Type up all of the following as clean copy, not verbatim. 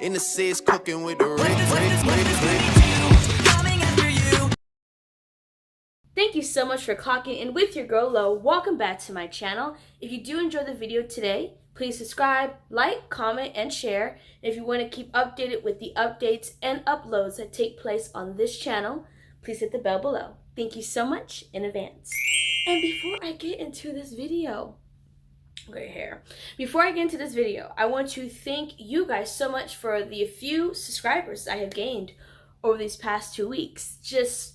In the six, cooking with the Rick. Thank you so much for clocking in with your girl Lo. Welcome back to my channel. If you do enjoy the video today, please subscribe, like, comment, and share. If you want to keep updated with the updates and uploads that take place on this channel, please hit the bell below. Thank you so much in advance. And before I get into this video, gray hair. Before I get into this video, I want to thank you guys so much for the few subscribers I have gained over these past 2 weeks. Just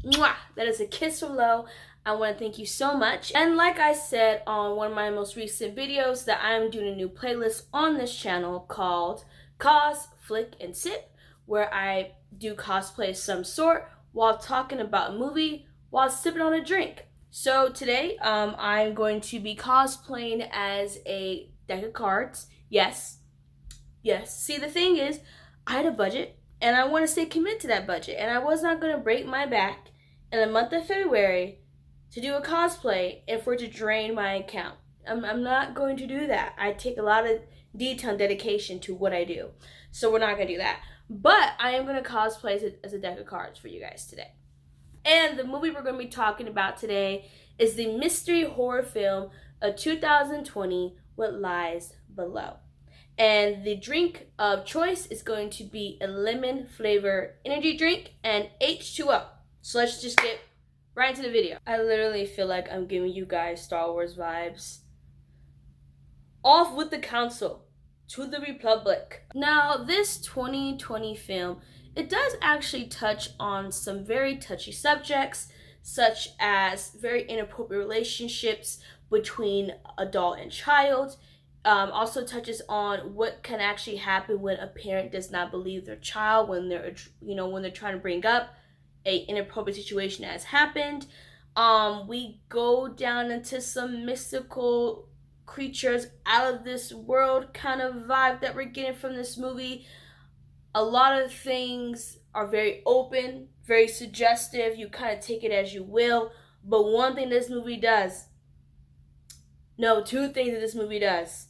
mwah, that is a kiss from Lo. I want to thank you so much. And like I said on one of my most recent videos, that I'm doing a new playlist on this channel called Cos, Flick, and Sip, where I do cosplay of some sort while talking about a movie while sipping on a drink. So today, I'm going to be cosplaying as a deck of cards. Yes. See, the thing is, I had a budget, and I want to stay committed to that budget. And I was not going to break my back in the month of February to do a cosplay and for it to drain my account. I'm not going to do that. I take a lot of detail and dedication to what I do. So we're not going to do that. But I am going to cosplay as a deck of cards for you guys today. And the movie we're going to be talking about today is the mystery horror film of 2020, What Lies Below. And the drink of choice is going to be a lemon flavor energy drink and H2O. So let's just get right into the video. I literally feel like I'm giving you guys Star Wars vibes. Off with the council, to the Republic. Now, this 2020 film, it does actually touch on some very touchy subjects, such as very inappropriate relationships between adult and child. Also touches on what can actually happen when a parent does not believe their child when they're trying to bring up a inappropriate situation that has happened. We go down into some mystical creatures out of this world kind of vibe that we're getting from this movie. A lot of things are very open, very suggestive. You kind of take it as you will. But one thing this movie does, no, two things that this movie does.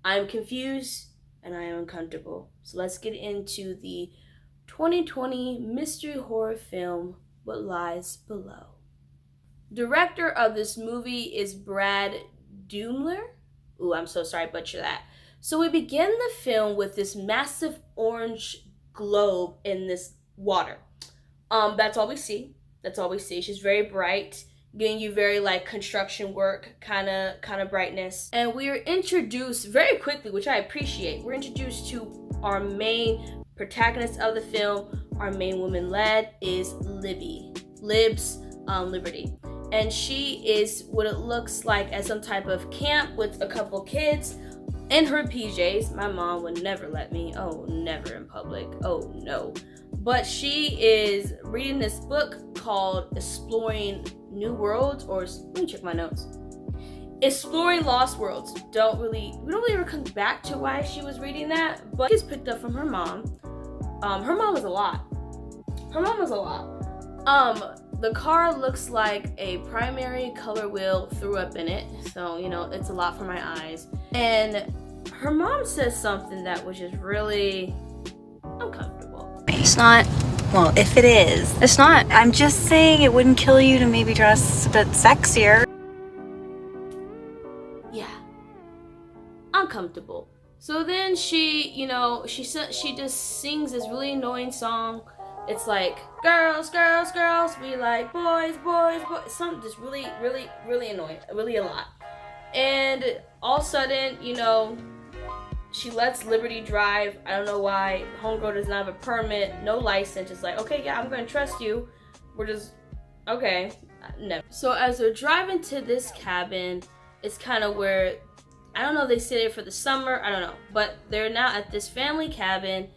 I am confused and I am uncomfortable. So let's get into the 2020 mystery horror film, What Lies Below. Director of this movie is Brad Doomler. Ooh, I'm so sorry I butchered that. So we begin the film with this massive orange globe in this water. That's all we see. She's very bright, giving you very like construction work kind of brightness. And we are introduced very quickly, which I appreciate. We're introduced to our main protagonist of the film. Our main woman led is Liberty, and she is what it looks like at some type of camp with a couple kids in her PJs. My mom would never let me. Oh, never in public. Oh, no. But she is reading this book called Exploring New Worlds, or let me check my notes. Exploring Lost Worlds. We don't really ever come back to why she was reading that, but it's picked up from her mom. Her mom was a lot. The car looks like a primary color wheel threw up in it, so it's a lot for my eyes. And her mom says something that was just really uncomfortable. It's not, well, if it is, it's not. I'm just saying it wouldn't kill you to maybe dress a bit sexier. Yeah, uncomfortable. So then she just sings this really annoying song. It's like, girls, girls, girls, we like boys, boys, boys. Something just really, really, really annoying. Really a lot. And all of a sudden, she lets Liberty drive. I don't know why. Homegirl does not have a permit, no license. It's like, okay, yeah, I'm going to trust you. We're just, okay. No. So as they're driving to this cabin, it's kind of where, I don't know if they stay there for the summer. I don't know. But they're now at this family cabin.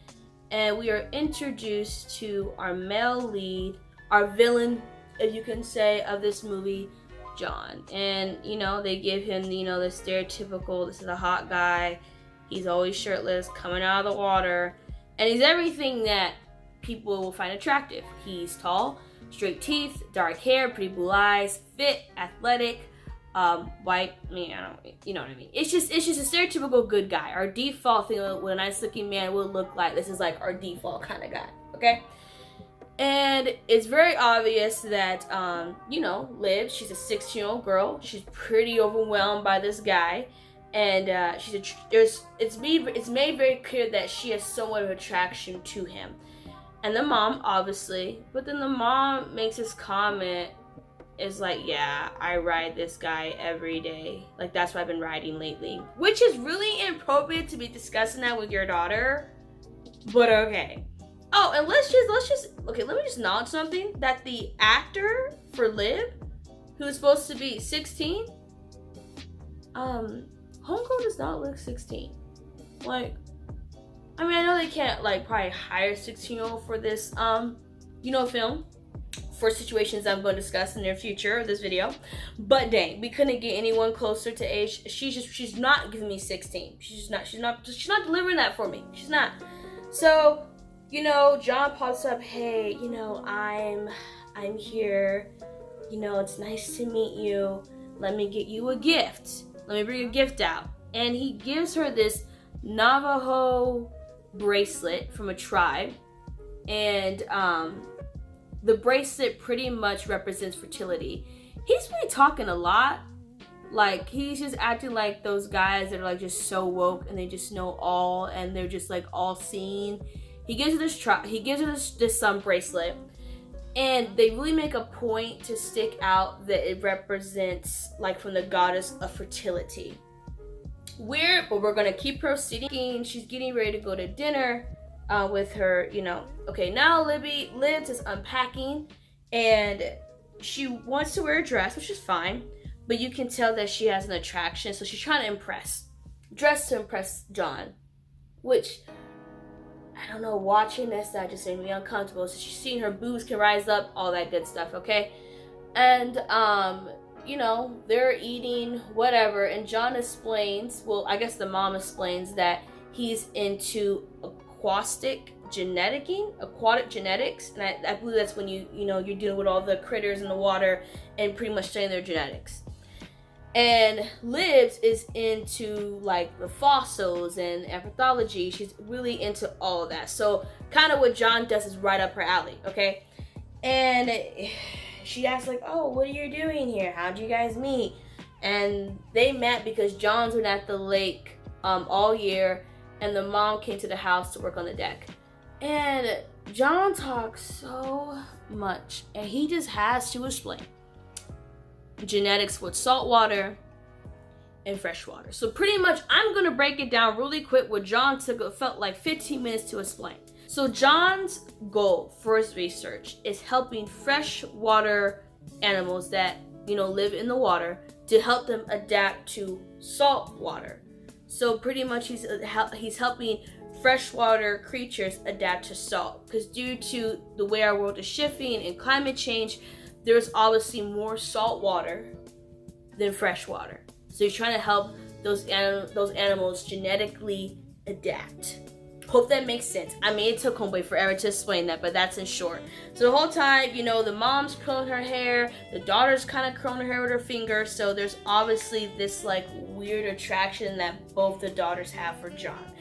And we are introduced to our male lead, our villain, if you can say, of this movie, John. And, they give him, the stereotypical, this is a hot guy. He's always shirtless, coming out of the water. And he's everything that people will find attractive. He's tall, straight teeth, dark hair, pretty blue eyes, fit, athletic. white. I mean, I don't, you know what I mean. It's just a stereotypical good guy. Our default thing of what a nice looking man would look like. This is like our default kind of guy. Okay. And it's very obvious that, you know, Liv, she's a 16-year-old girl. She's pretty overwhelmed by this guy. And it's made very clear that she has somewhat of attraction to him. And the mom, obviously. But then the mom makes this comment. Is like, yeah, I ride this guy every day. Like, that's what I've been riding lately. Which is really inappropriate to be discussing that with your daughter. But okay. Oh, and let me just acknowledge something, that the actor for Liv, who's supposed to be 16, homegirl does not look 16. Like, I mean, I know they can't, like, probably hire a 16-year-old for this, you know, film, for situations I'm going to discuss in the near future of this video, but dang, we couldn't get anyone closer to age. She's not giving me 16. She's not delivering that for me. She's not. So, you know, John pops up, hey, you know, I'm here, you know, it's nice to meet you, let me get you a gift, let me bring a gift out. And he gives her this Navajo bracelet from a tribe, and the bracelet pretty much represents fertility. He's really talking a lot. Like, he's just acting like those guys that are like just so woke and they just know all and they're just like all seeing. He gives her this bracelet, and they really make a point to stick out that it represents like from the goddess of fertility. Weird, but we're gonna keep proceeding. She's getting ready to go to dinner with her, you know. Okay, now Liv is unpacking, and she wants to wear a dress, which is fine, but you can tell that she has an attraction, so she's trying to dress to impress John, which, I don't know, watching this, that just made me uncomfortable. So she's seeing her boobs can rise up, all that good stuff, okay? And, you know, they're eating, whatever, and John explains, well, I guess the mom explains that he's into aquatic genetics, and I believe that's when you know, you're dealing with all the critters in the water and pretty much studying their genetics. And Liv is into like the fossils and anthropology. She's really into all of that. So kind of what John does is right up her alley, okay? And she asks like, oh, what are you doing here? How'd you guys meet? And they met because John's been at the lake all year, and the mom came to the house to work on the deck. And John talks so much, and he just has to explain genetics with salt water and fresh water. So pretty much I'm gonna break it down really quick what John felt like 15 minutes to explain. So John's goal for his research is helping freshwater animals that, you know, live in the water to help them adapt to salt water. So pretty much he's helping freshwater creatures adapt to salt, because due to the way our world is shifting and climate change, there's obviously more salt water than fresh water. So you're trying to help those animals genetically adapt. Hope that makes sense. I mean, it took Homeboy forever to explain that, but that's in short. So the whole time, you know, the mom's curling her hair, the daughter's kind of curling her hair with her finger, so there's obviously this like weird attraction that both the daughters have for John.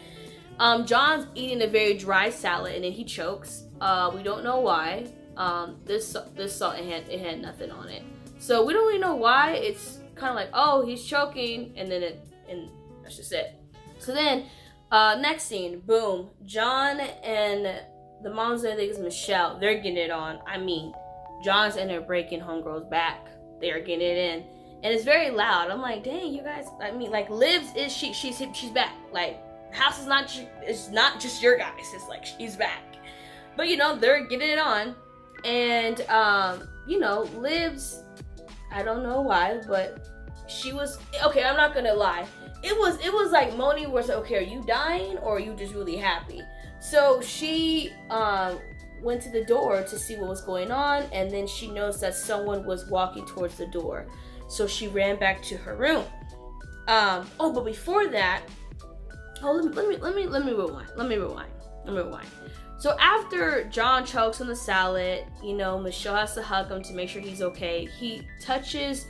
John's eating a very dry salad, and then he chokes. We don't know why. This salt, it had nothing on it, so we don't really know why. It's kind of like, oh, he's choking, and that's just it. So then next scene, boom, John and the mom's name, I think is Michelle, they're getting it on. I mean, John's in there breaking homegirl's back. They are getting it in, and it's very loud. I'm like, dang, you guys, I mean, like, she's back. Like, house is not just your guys, it's like she's back. But you know, they're getting it on. And, you know, Liv's, I don't know why, but she was, okay, I'm not gonna lie. It was like Moni was like, okay, are you dying or are you just really happy? So she went to the door to see what was going on, and then she noticed that someone was walking towards the door. So she ran back to her room. Oh, but before that, let me rewind. So after John chokes on the salad, you know, Michelle has to hug him to make sure he's okay. He touches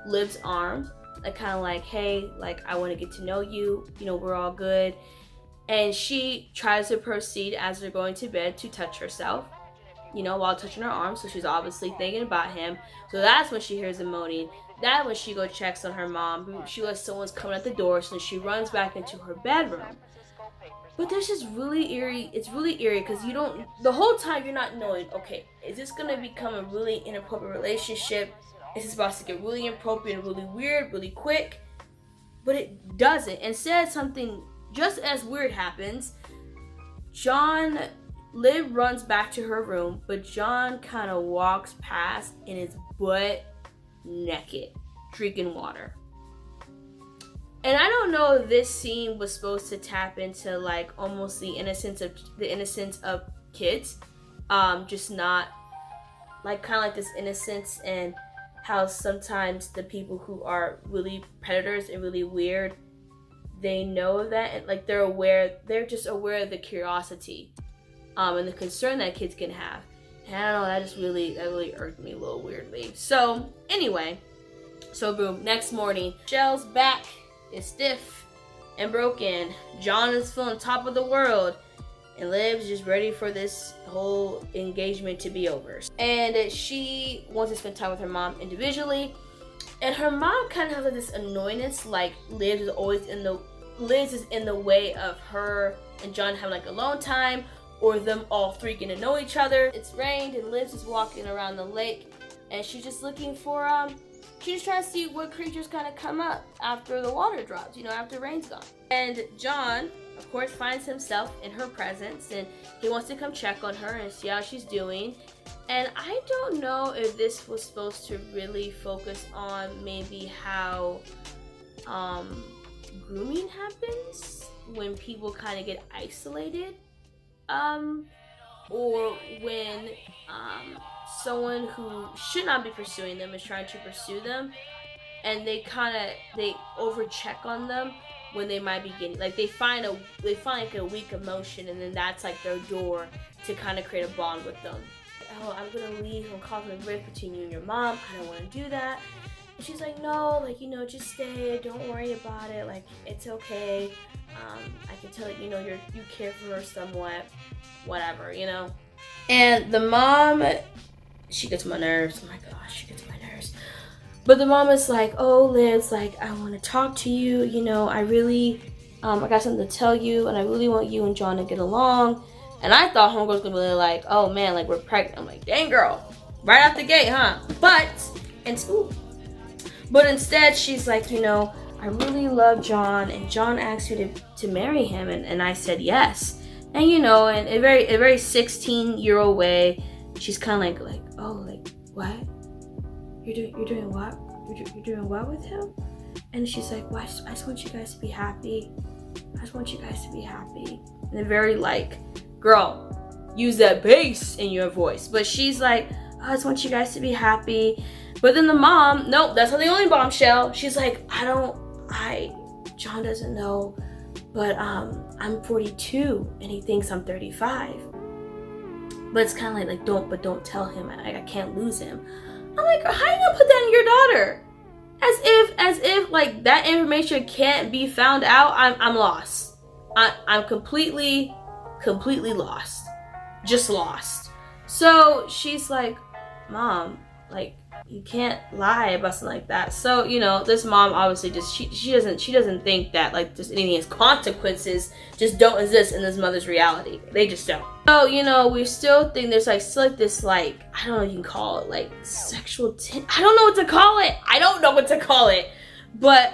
Liv's arm, like kind of like, hey, like I want to get to know you, you know, we're all good. And she tries to proceed as they're going to bed to touch herself, you know, while touching her arm. So she's obviously thinking about him. So that's when she hears him moaning. That's when she goes checks on her mom. She realizes someone's coming at the door, so she runs back into her bedroom. But this is really eerie. It's really eerie because you don't, the whole time you're not knowing, okay, is this going to become a really inappropriate relationship? Is this about to get really inappropriate and really weird, really quick? But it doesn't. Instead, something just as weird happens. Liv runs back to her room, but John kind of walks past and is butt naked, drinking water. And I don't know if this scene was supposed to tap into like almost the innocence of kids, just not like kind of like this innocence, and how sometimes the people who are really predators and really weird, they know that, and like they're just aware of the curiosity and the concern that kids can have. And I don't know, that really irked me a little weirdly. So anyway, so boom, next morning, Michelle's back is stiff and broken. John is feeling top of the world, and Liv's just ready for this whole engagement to be over. And she wants to spend time with her mom individually, and her mom kind of has like this annoyance, like Liv is in the way of her and John having like alone time, or them all three getting to know each other. It's rained and Liv's is walking around the lake, and she's just looking for she's just trying to see what creatures kind of come up after the water drops, you know, after rain's gone. And John, of course, finds himself in her presence, and he wants to come check on her and see how she's doing. And I don't know if this was supposed to really focus on maybe how grooming happens when people kind of get isolated, or when someone who should not be pursuing them is trying to pursue them, and they over check on them when they might be getting, like they find like a weak emotion, and then that's like their door to kind of create a bond with them. Oh, I'm gonna leave and cause a rift between you and your mom. I don't want to do that. And she's like, no, like, you know, just stay. Don't worry about it. Like, it's okay. I can tell that, you know, you care for her somewhat, whatever, you know. And the mom, she gets on my nerves. Oh my gosh, she gets on my nerves. But the mom is like, oh, Liz, like, I want to talk to you. You know, I really, I got something to tell you, and I really want you and John to get along. And I thought homegirl was gonna be like, oh man, like we're pregnant. I'm like, dang girl, right out the gate, huh? But instead she's like, you know, I really love John, and John asked you to marry him, and I said yes. And you know, in a very 16-year-old way, she's kind of like, oh, like what? You're doing what? You're doing what with him? And she's like, well, I just want you guys to be happy. I just want you guys to be happy. And they're very like, girl, use that bass in your voice. But she's like, I just want you guys to be happy. But then the mom, nope, that's not the only bombshell. She's like, John doesn't know, but I'm 42 and he thinks I'm 35. But it's kind of like don't tell him. I can't lose him. I'm like, how are you gonna put that in your daughter? As if like that information can't be found out. I'm lost. I'm completely lost. Just lost. So she's like, Mom, like, you can't lie about something like that. So, you know, this mom obviously just she doesn't think that like just anything has consequences just don't exist in this mother's reality. They just don't. So, you know, we still think there's like still like this, like, I don't know what you can call it, like sexual I don't know what to call it. But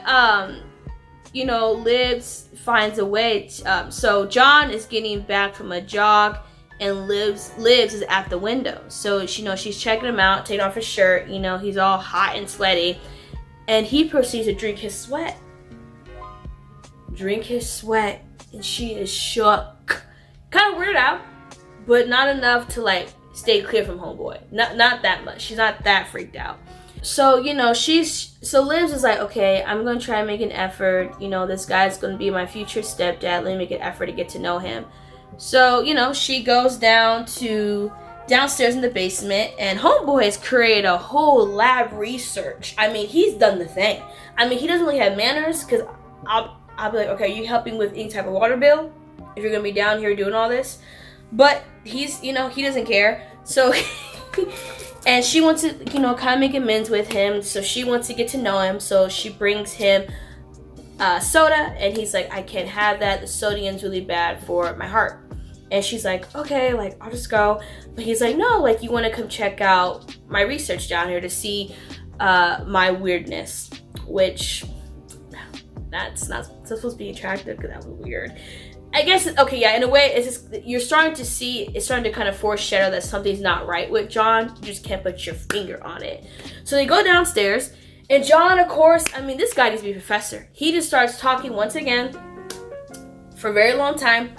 you know, Liv finds a way so John is getting back from a jog, and Liv's is at the window. So she, you know, she's checking him out, taking off his shirt, you know, he's all hot and sweaty, and he proceeds to drink his sweat, and she is shook, kind of weirded out, but not enough to like stay clear from homeboy. Not that much. She's not that freaked out. So, you know, so Liv is like, okay, I'm gonna try and make an effort. You know, this guy's gonna be my future stepdad. Let me make an effort to get to know him. So, you know, she goes down to downstairs in the basement, and homeboy has created a whole lab research. I mean, he's done the thing. I mean, he doesn't really have manners, because I'll be like, okay, are you helping with any type of water bill if you're gonna be down here doing all this? But he's, you know, he doesn't care. So and she wants to, you know, kind of make amends with him, so she wants to get to know him. So she brings him soda, and he's like, I can't have that, the sodium's really bad for my heart. And she's like, okay, like, I'll just go. But he's like, no, like, you want to come check out my research down here to see my weirdness, which that's not supposed to be attractive, because that was weird. I guess, okay, yeah, in a way, it's just, you're starting to see, it's starting to kind of foreshadow that something's not right with John. You just can't put your finger on it. So they go downstairs, and John, of course, I mean, this guy needs to be a professor. He just starts talking once again for a very long time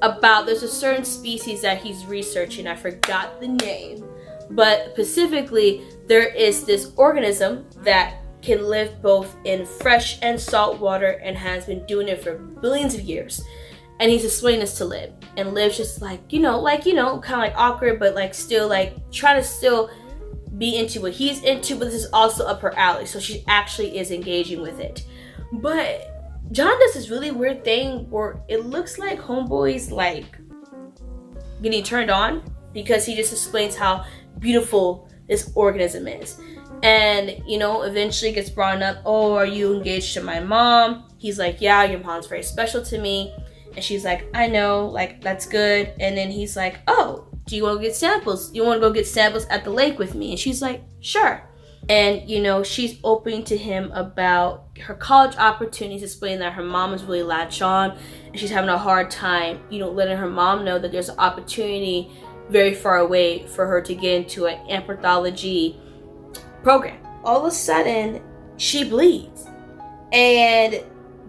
about, there's a certain species that he's researching. I forgot the name, but specifically, there is this organism that can live both in fresh and salt water and has been doing it for billions of years. And he's explaining this to Liv, and Liv's just like, kind of like awkward, but like still like trying to still be into what he's into, but this is also up her alley, so she actually is engaging with it. But John does this really weird thing where it looks like homeboy's like getting turned on, because he just explains how beautiful this organism is. And, you know, eventually gets brought up, oh, are you engaged to my mom? He's like, yeah, your mom's very special to me. And she's like, I know, like, that's good. And then he's like, oh, do you want to get samples? You want to go get samples at the lake with me? And she's like, sure. And, you know, she's open to him about her college opportunities, explaining that her mom is really latched on, and she's having a hard time, you know, letting her mom know that there's an opportunity very far away for her to get into an anthropology program. All of a sudden, she bleeds.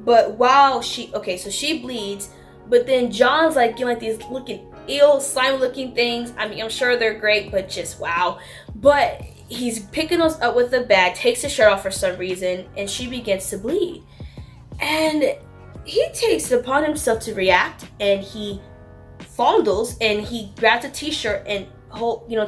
But she bleeds, but then John's like getting like these looking ill, slimy looking things. I mean, I'm sure they're great, but just wow. But he's picking those up with the bag, takes his shirt off for some reason, and she begins to bleed. And he takes it upon himself to react, and he fondles, and he grabs a t-shirt and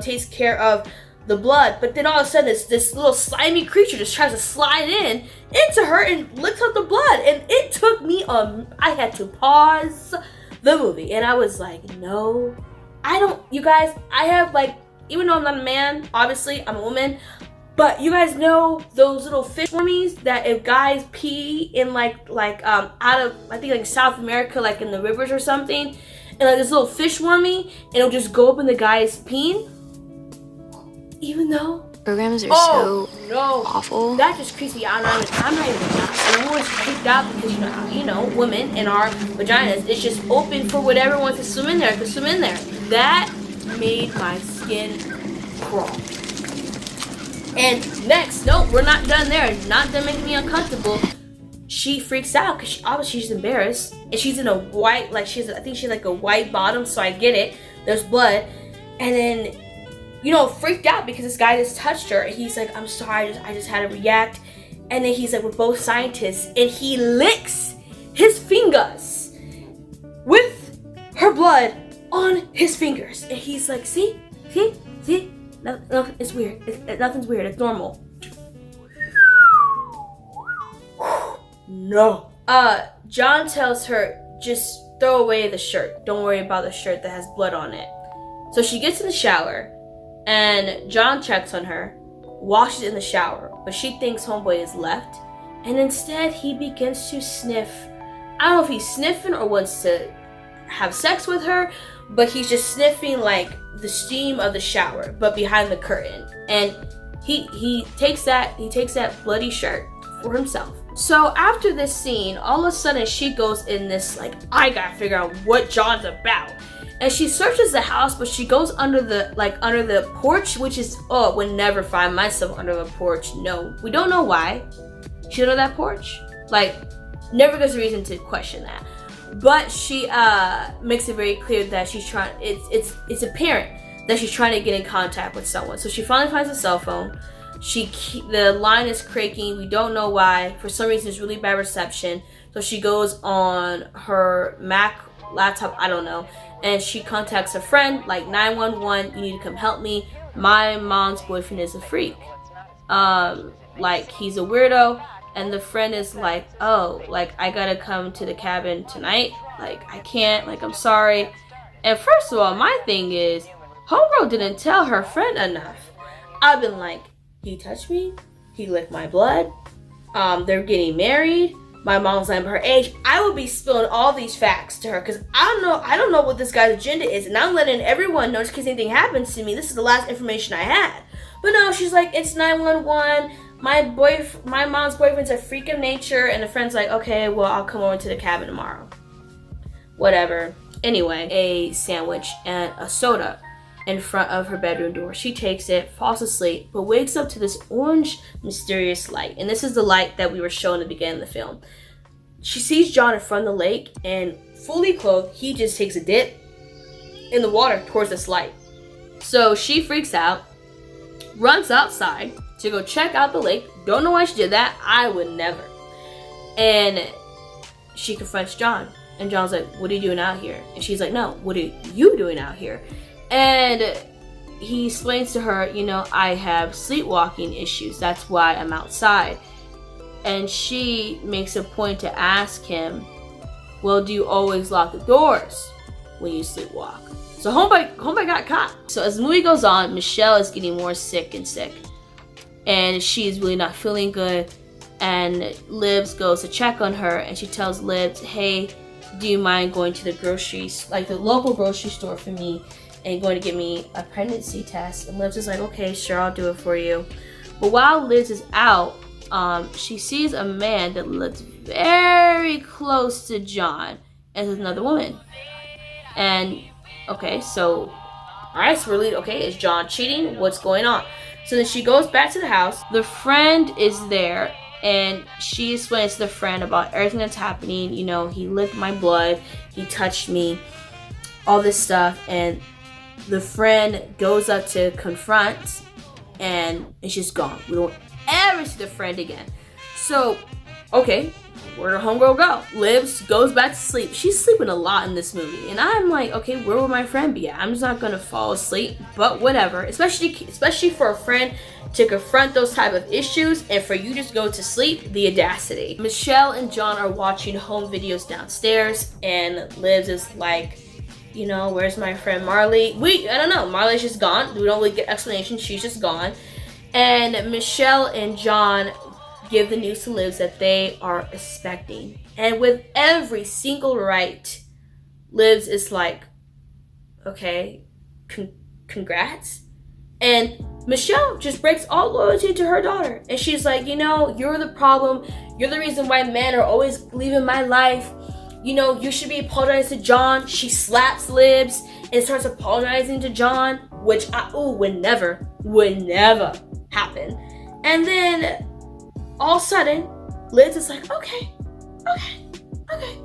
takes care of the blood. But then all of a sudden, this little slimy creature just tries to slide into her and licks up the blood. And it took me I had to pause the movie, and I was like, no, you guys, I have like, even though I'm not a man, obviously I'm a woman, but you guys know those little fish wormies that if guys pee in out of, I think like South America, like in the rivers or something, and like this little fish wormy, and it'll just go up in the guy's peeing. Even though programs are so awful. That just creeps me out. I'm not even I'm always creeped out because you know, women and our vaginas, it's just open for whatever wants to swim in there. Could swim in there. That made my skin crawl. And next, nope, we're not done there. Not done making me uncomfortable. She freaks out because obviously she's embarrassed, and she's in a white, I think she's like a white bottom, so I get it. There's blood, and then, you know, freaked out because this guy just touched her, and he's like, I'm sorry, I just had to react. And then he's like, we're both scientists, and he licks his fingers with her blood on his fingers, and he's like, see, no, it's weird. Nothing's weird. It's normal. No. John tells her, just throw away the shirt. Don't worry about the shirt that has blood on it. So she gets in the shower, and John checks on her, washes in the shower, but she thinks homeboy is left, and instead he begins to sniff. I don't know if he's sniffing or wants to have sex with her, but he's just sniffing like the steam of the shower, but behind the curtain. And he takes that bloody shirt for himself. So after this scene, all of a sudden she goes in this like, I gotta figure out what John's about. And she searches the house, but she goes under the porch, which is, would never find myself under the porch. No, we don't know why. She under that porch? Like, never gives a reason to question that. But she makes it very clear that she's trying. It's apparent that she's trying to get in contact with someone. So she finally finds a cell phone. The line is creaking. We don't know why. For some reason, it's really bad reception. So she goes on her Mac laptop, I don't know, and she contacts a friend like 911. You need to come help me. My mom's boyfriend is a freak. Like he's a weirdo. And the friend is like, oh, like I gotta come to the cabin tonight. Like I can't. Like I'm sorry. And first of all, my thing is, homegirl didn't tell her friend enough. I've been like, he touched me. He licked my blood. They're getting married. My mom's like her age. I would be spilling all these facts to her because I don't know what this guy's agenda is, and I'm letting everyone know just in case anything happens to me. This is the last information I had. But no, she's like, it's 911. My mom's boyfriend's a freak of nature, and the friend's like, okay, well, I'll come over to the cabin tomorrow. Whatever. Anyway, a sandwich and a soda in front of her bedroom door. She takes it, falls asleep, but wakes up to this orange, mysterious light. And this is the light that we were shown at the beginning of the film. She sees John in front of the lake, and fully clothed, he just takes a dip in the water towards this light. So she freaks out, runs outside to go check out the lake. Don't know why she did that. I would never. And she confronts John. And John's like, what are you doing out here? And she's like, no, what are you doing out here? And he explains to her, you know, I have sleepwalking issues. That's why I'm outside. And she makes a point to ask him, well, do you always lock the doors when you sleepwalk? So homeboy got caught. So as the movie goes on, Michelle is getting more sick and sick. And she's really not feeling good. And Libs goes to check on her, and she tells Libs, hey, do you mind going to the groceries, like the local grocery store for me, and going to get me a pregnancy test? And Libs is like, okay, sure, I'll do it for you. But while Liz is out, she sees a man that looks very close to John and with another woman. And okay, so alright, so we're leading, okay, is John cheating? What's going on? So then she goes back to the house. The friend is there, and she explains to the friend about everything that's happening. You know, he licked my blood, he touched me, all this stuff. And the friend goes up to confront, and it's just gone. We don't ever see the friend again. So, okay, where did homegirl go? Libs goes back to sleep. She's sleeping a lot in this movie. And I'm like, okay, where would my friend be at? I'm just not going to fall asleep, but whatever. Especially for a friend to confront those type of issues and for you just go to sleep, the audacity. Michelle and John are watching home videos downstairs, and Libs is like, you know, where's my friend Marley? I don't know. Marley's just gone. We don't really get explanation. She's just gone. And Michelle and John give the news to Libs that they are expecting. And with every single right, Libs is like, okay, congrats. And Michelle just breaks all loyalty to her daughter. And she's like, you know, you're the problem. You're the reason why men are always leaving my life. You know, you should be apologizing to John. She slaps Libs and starts apologizing to John, which would never happen. And then all of a sudden, Liz is like, okay,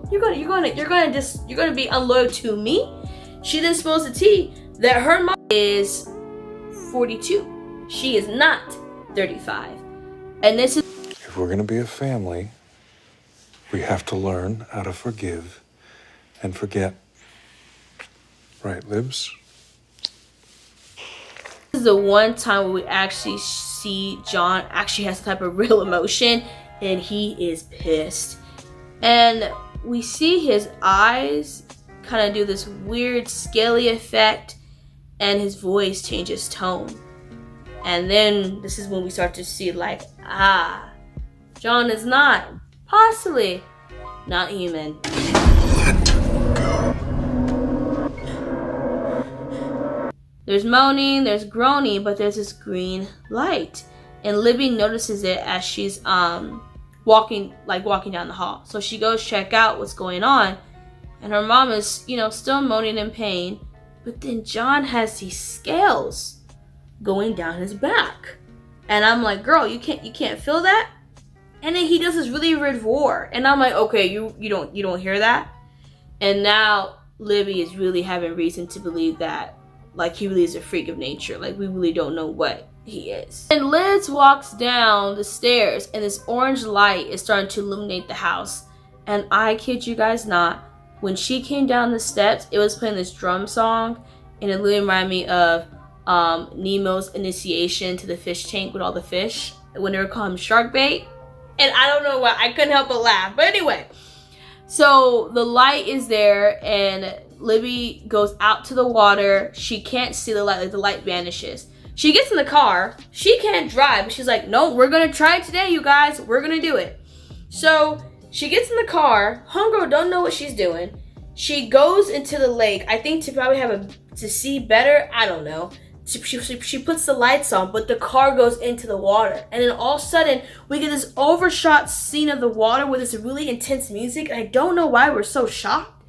you're gonna be unloyal to me. She then spills the tea that her mom is 42. She is not 35. And this is, if we're gonna be a family, we have to learn how to forgive and forget. Right, Libs? this is the one time where we actually see John actually has some type of real emotion, and he is pissed. And we see his eyes kind of do this weird scaly effect, and his voice changes tone. And then this is when we start to see like, John is possibly not human. There's moaning, there's groaning, but there's this green light. And Libby notices it as she's walking down the hall. So she goes check out what's going on, and her mom is, still moaning in pain. But then John has these scales going down his back. And I'm like, girl, you can't feel that? And then he does this really weird roar. And I'm like, okay, you don't hear that? And now Libby is really having reason to believe that, like, he really is a freak of nature. Like, we really don't know what he is. And Liz walks down the stairs, and this orange light is starting to illuminate the house. And I kid you guys not, when she came down the steps, it was playing this drum song, and it really reminded me of Nemo's initiation to the fish tank with all the fish when they were calling him shark bait. And I don't know why, I couldn't help but laugh. But anyway, so the light is there, and Libby goes out to the water. She can't see the light, like the light vanishes. She gets in the car. She can't drive, but she's like, no, we're gonna try it today, you guys. We're gonna do it. So she gets in the car. Homegirl don't know what she's doing. She goes into the lake, I think to probably to see better, I don't know. She puts the lights on, but the car goes into the water. And then all of a sudden, we get this overshot scene of the water with this really intense music. And I don't know why we're so shocked.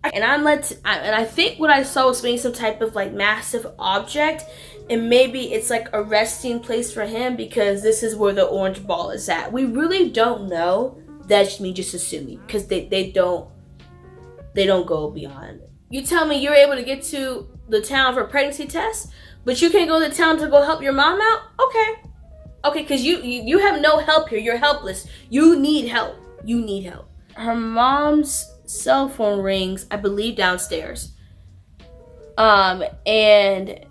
And I think what I saw was maybe some type of like massive object. And maybe it's like a resting place for him because this is where the orange ball is at. We really don't know. That's me just assuming because they don't go beyond. You tell me you're able to get to the town for a pregnancy test, but you can't go to the town to go help your mom out? Okay, because you have no help here. You're helpless. You need help. Her mom's cell phone rings, I believe, downstairs. And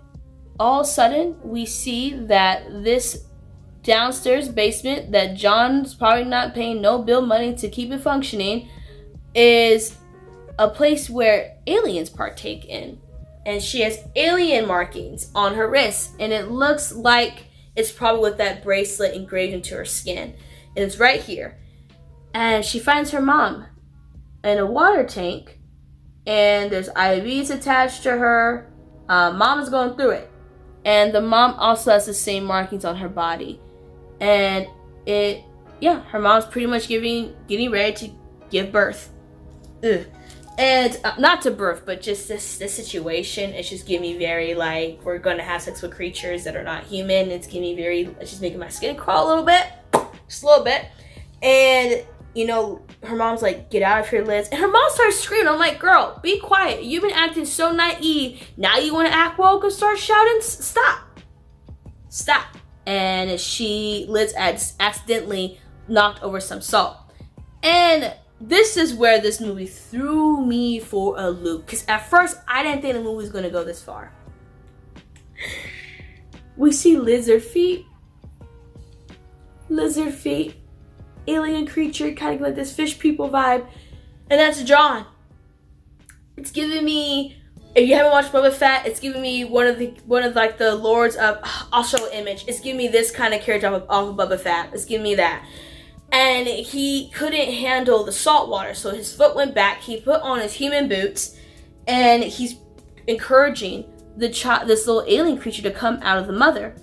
all of a sudden, we see that this downstairs basement that John's probably not paying no bill money to keep it functioning is a place where aliens partake in. And she has alien markings on her wrist. And it looks like it's probably with that bracelet engraved into her skin. And it's right here. And she finds her mom in a water tank. And there's IVs attached to her. Mom is going through it. And the mom also has the same markings on her body. And her mom's pretty much getting ready to give birth. Ugh. And not to birth, but just this situation, it's just giving me very like, we're gonna have sex with creatures that are not human. It's giving me very, it's just making my skin crawl a little bit, just a little bit. And her mom's like, get out of here, Liz. And her mom starts screaming. I'm like, girl, be quiet. You've been acting so naive. Now you wanna act woke and start shouting? Stop. And Liz accidentally knocked over some salt. And this is where this movie threw me for a loop. Because at first, I didn't think the movie was going to go this far. We see lizard feet. Alien creature, kind of like this fish people vibe. And that's John. It's giving me, if you haven't watched Boba Fett, it's giving me one of like the lords of, I'll show an image. It's giving me this kind of character off of Boba Fett. It's giving me that. And he couldn't handle the salt water, so his foot went back. He put on his human boots, and he's encouraging this little alien creature to come out of the mother.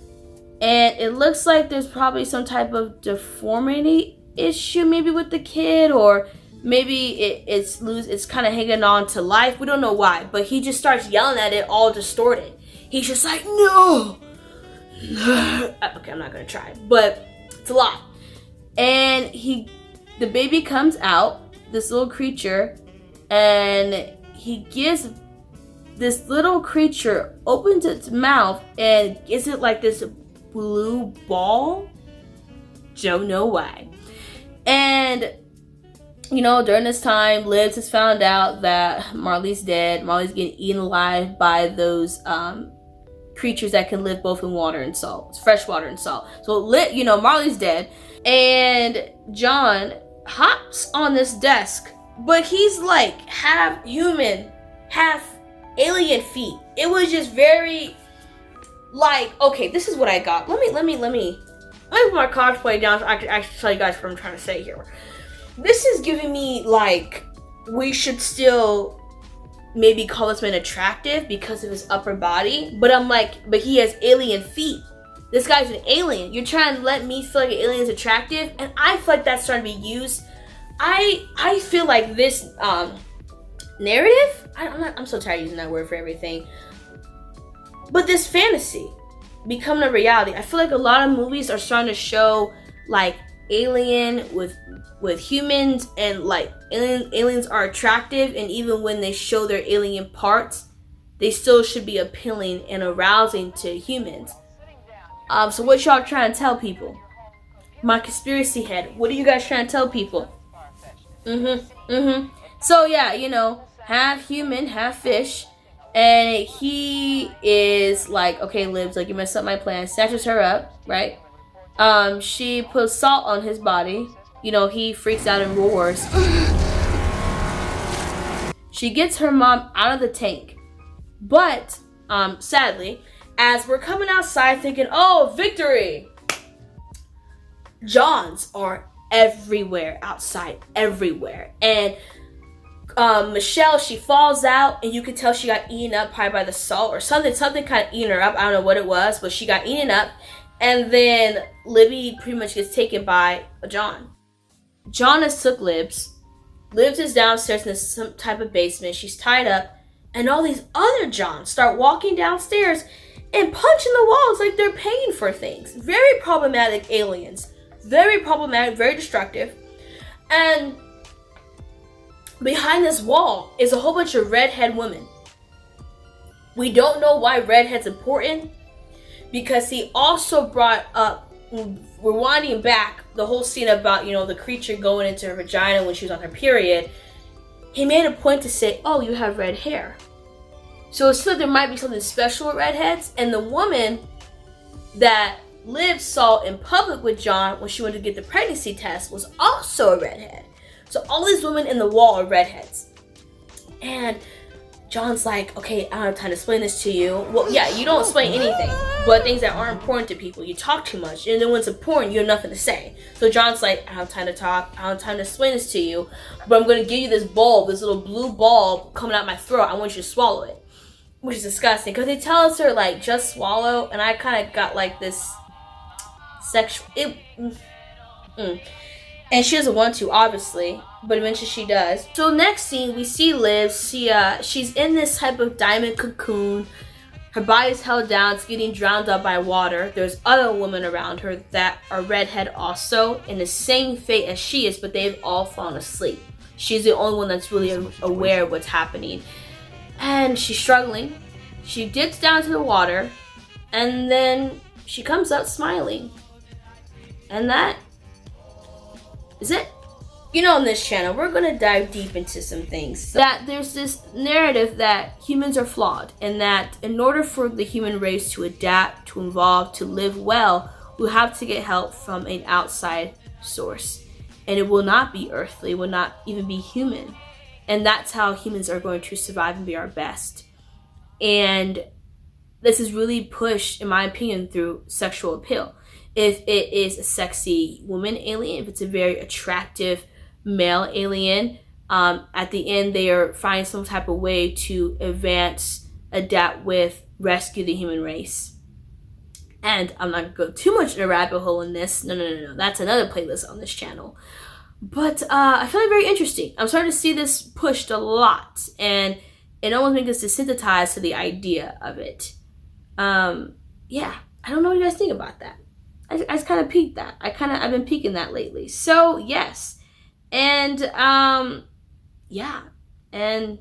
And it looks like there's probably some type of deformity issue, maybe with the kid, or maybe it's kind of hanging on to life. We don't know why, but he just starts yelling at it, all distorted. He's just like, no. Okay, I'm not gonna try, but it's a lot. And the baby comes out, this little creature, and he gives this little creature, opens its mouth and gives it like this blue ball. Don't know why. And during this time, Liz has found out that Marley's dead. Marley's getting eaten alive by those creatures that can live both in water and salt, fresh water and salt. So Marley's dead. And John hops on this desk, but he's like half human, half alien feet. It was just very like, okay, this is what I got. Let me put my cosplay down so I can actually tell you guys what I'm trying to say here. This is giving me like, we should still maybe call this man attractive because of his upper body, but I'm like, but he has alien feet. This guy's an alien. You're trying to let me feel like an alien is attractive, and I feel like that's starting to be used. I feel like this narrative, I'm so tired of using that word for everything, but this fantasy becoming a reality. I feel like a lot of movies are starting to show like alien with humans, and like aliens are attractive, and even when they show their alien parts, they still should be appealing and arousing to humans. So what y'all trying to tell people? My conspiracy head, what are you guys trying to tell people? So yeah, you know, half human, half fish. And he is like, okay, Libs, like you messed up my plan. Snatches her up, right? She puts salt on his body. You know, he freaks out and roars. She gets her mom out of the tank. But, sadly, as we're coming outside thinking, oh, victory! Johns are everywhere outside, everywhere. And Michelle, she falls out, and you can tell she got eaten up probably by the salt or something kind of eaten her up. I don't know what it was, but she got eaten up. And then Libby pretty much gets taken by John. John has took Libs. Libs is downstairs in some type of basement. She's tied up, and all these other Johns start walking downstairs and punching the walls like they're paying for things. Very problematic aliens. Very problematic, very destructive. And behind this wall is a whole bunch of redhead women. We don't know why redhead's important, because he also brought up, rewinding back the whole scene about, you know, the creature going into her vagina when she was on her period. He made a point to say, oh, you have red hair. So it's like there might be something special with redheads. And the woman that Liv saw in public with John when she went to get the pregnancy test was also a redhead. So all these women in the wall are redheads. And John's like, okay, I don't have time to explain this to you. Well, yeah, you don't explain anything, but things that aren't important to people. You talk too much, and then when it's important, you have nothing to say. So John's like, I don't have time to talk. I don't have time to explain this to you, but I'm going to give you this bulb, this little blue bulb coming out my throat. I want you to swallow it, which is disgusting, because he tells her, like, just swallow, and I kind of got, like, this sexual... And she doesn't want to, obviously, but eventually she does. So next scene, we see Liv. She's in this type of diamond cocoon. Her body's held down. It's getting drowned out by water. There's other women around her that are redhead also, in the same fate as she is, but they've all fallen asleep. She's the only one that's really aware of what's happening. And she's struggling. She dips down to the water, and then she comes up smiling. And that is it. You know, on this channel, we're going to dive deep into some things. That there's this narrative that humans are flawed, and that in order for the human race to adapt, to evolve, to live well, we'll have to get help from an outside source. And it will not be earthly, it will not even be human. And that's how humans are going to survive and be our best. And this is really pushed, in my opinion, through sexual appeal. If it is a sexy woman alien, if it's a very attractive male alien, at the end they are finding some type of way to advance, adapt with, rescue the human race. And I'm not going to go too much in a rabbit hole in this. No. That's another playlist on this channel. But I find it very interesting. I'm starting to see this pushed a lot, and it almost makes us desensitized to the idea of it. Yeah, I don't know what you guys think about that. I just kind of peeked that. I've been peeking that lately. So yes, and yeah, and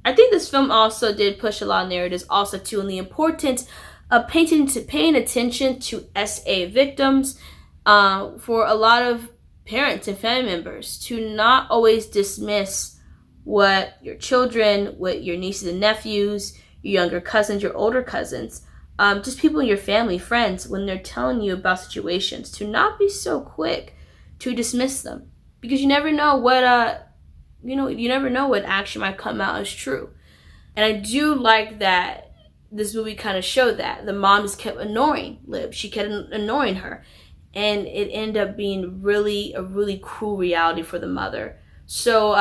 I think this film also did push a lot of narratives also too, and the importance of paying attention to SA victims, for a lot of parents and family members to not always dismiss what your children, what your nieces and nephews, your younger cousins, your older cousins, just people in your family, friends, when they're telling you about situations, to not be so quick to dismiss them, because you never know what you never know what action might come out as true. And I do like that this movie kind of showed that the mom just kept annoying Liv. She kept annoying her, and it ended up being a really cruel reality for the mother. So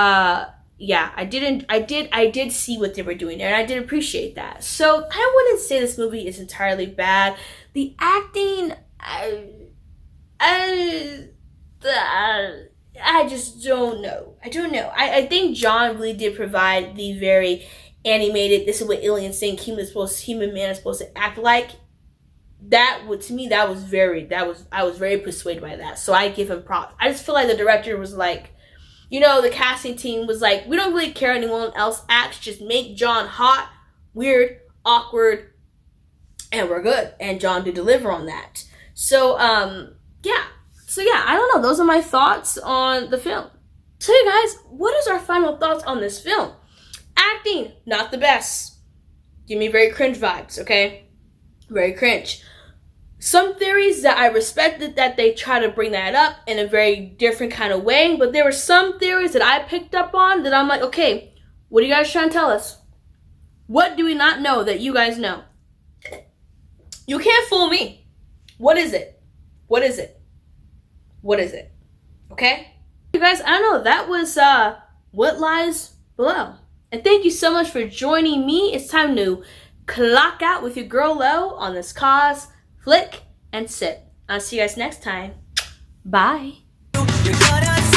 yeah, I did see what they were doing there, and I did appreciate that. So I wouldn't say this movie is entirely bad. The acting, I just don't know. I think John really did provide the very animated, this is what aliens think human man is supposed to act like. That would, to me, I was very persuaded by that. So I give him props. I just feel like the director was like, you know, the casting team was like, we don't really care anyone else acts, just make John hot, weird, awkward, and we're good. And John did deliver on that. So, yeah. So, yeah, I don't know. Those are my thoughts on the film. So you guys, what is our final thoughts on this film? Acting, not the best. Give me very cringe vibes, okay? Very cringe. Some theories that I respected that they try to bring that up in a very different kind of way, but there were some theories that I picked up on that I'm like, okay, what are you guys trying to tell us? What do we not know that you guys know? You can't fool me. What is it? What is it? What is it? Okay? You guys, I don't know. That was What Lies Below. And thank you so much for joining me. It's time to clock out with your girl Lo on this cause, flick, and sip. I'll see you guys next time. Bye. You're gonna